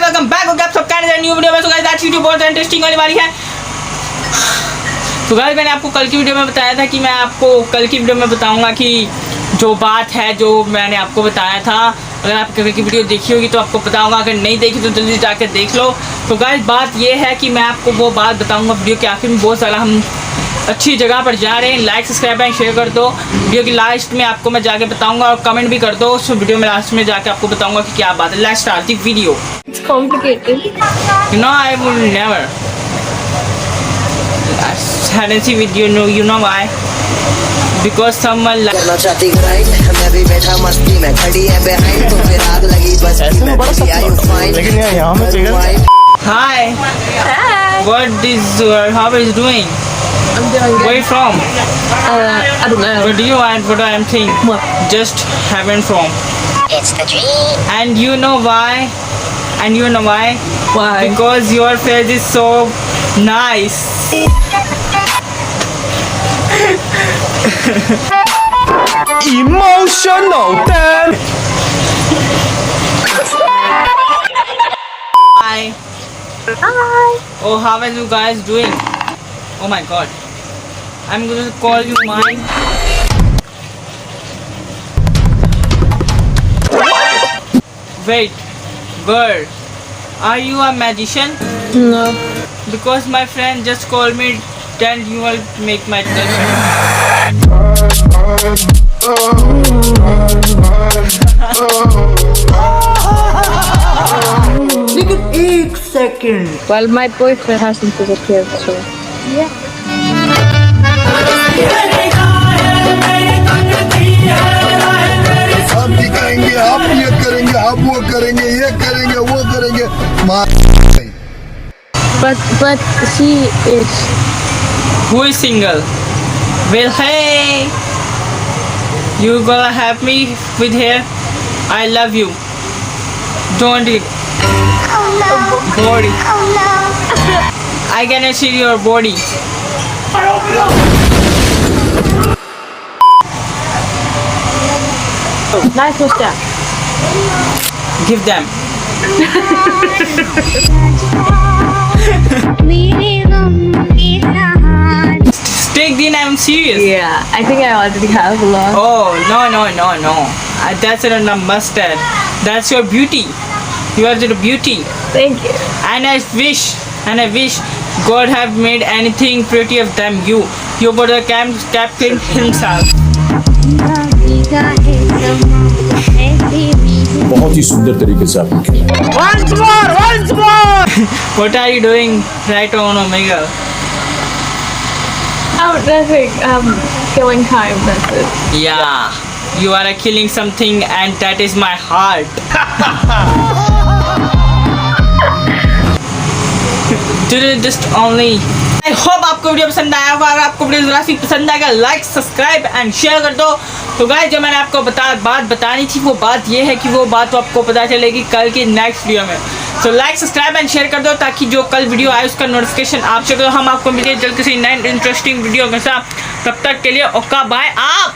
Guys welcome back हो गया आप सबका न्यू वीडियो में। तो गाइस आज की वीडियो बहुत इंटरेस्टिंग होने वाली है। तो गाइस मैंने आपको कल की वीडियो में बताया था कि मैं आपको कल की वीडियो में बताऊंगा कि जो बात है जो मैंने आपको बताया था, अगर आप कल की वीडियो देखी होगी तो आपको पता होगा, अगर नहीं देखी तो जल्दी जाकर देख लो। तो गाइस बात ये है कि मैं आपको वो बात बताऊंगा वीडियो के आखिर में। बहुत सारा हम अच्छी जगह पर जा रहे हैं। लाइक सब्सक्राइब एंड शेयर कर दो। वीडियो की लास्ट में आपको मैं जाके बताऊंगा और कमेंट भी कर दो। उस वीडियो में लास्ट में जाके आपको बताऊंगा कि क्या बात है। Let's start the video. It's complicated. You know I will never fancy with you know why? Because someone करना चाहती ग्राइंड मैं भी बैठा मस्ती में खड़ी है behind तो फिर आग लगी बस ऐसे में बड़ा सख्त होता है, लेकिन यार यहाँ में figure Hi, Hi. what is how is doing? I'm doing Where good. you from? I don't know. What do you want? What I am saying? What? Just having from. It's the dream. And you know why? And you know why? Why? Because your face is so nice. emotional damn. Hi. Hi. Oh, how are you guys doing? Oh my God. I'm going to call you mine. Wait, girl. Are you a magician? No. Because my friend just called me, then you will make my telephone. Well, my boyfriend hasn't disappeared, so yeah. हम भी करेंगे, आप ये करेंगे, आप वो करेंगे, ये करेंगे, वो करेंगे। But she is. Who is single? Well, hey, you gonna help me with here? I love you. Don't it? Body. I cannot see your body. Nice mustache. Give them. Take the I'm serious. Yeah, I think I already have a lot. Oh no. That's not a mustard. That's your beauty. You are the beauty. Thank you. And I wish God have made anything pretty of them. You were the captain himself. बहुत ही सुंदर तरीके से आपने किया। Once more. What are you doing right on Omega? Oh, nothing. Killing time. That's it. Yeah, you are killing something, and that is my heart. Just only. I hope आपको video पसंद आया होगा। अगर आपको वीडियो जरा सी पसंद आएगा like subscribe and share कर दो। तो गाइस जो मैंने आपको बात बतानी थी वो बात ये है कि वो बात तो आपको पता चलेगी कल की नेक्स्ट वीडियो में। तो लाइक सब्सक्राइब एंड शेयर कर दो ताकि जो कल वीडियो आए उसका नोटिफिकेशन आप चेक करो। हम आपको मिलेंगे जल्द किसी नए इंटरेस्टिंग वीडियो के साथ। तब तक के लिए ओका बाय आप।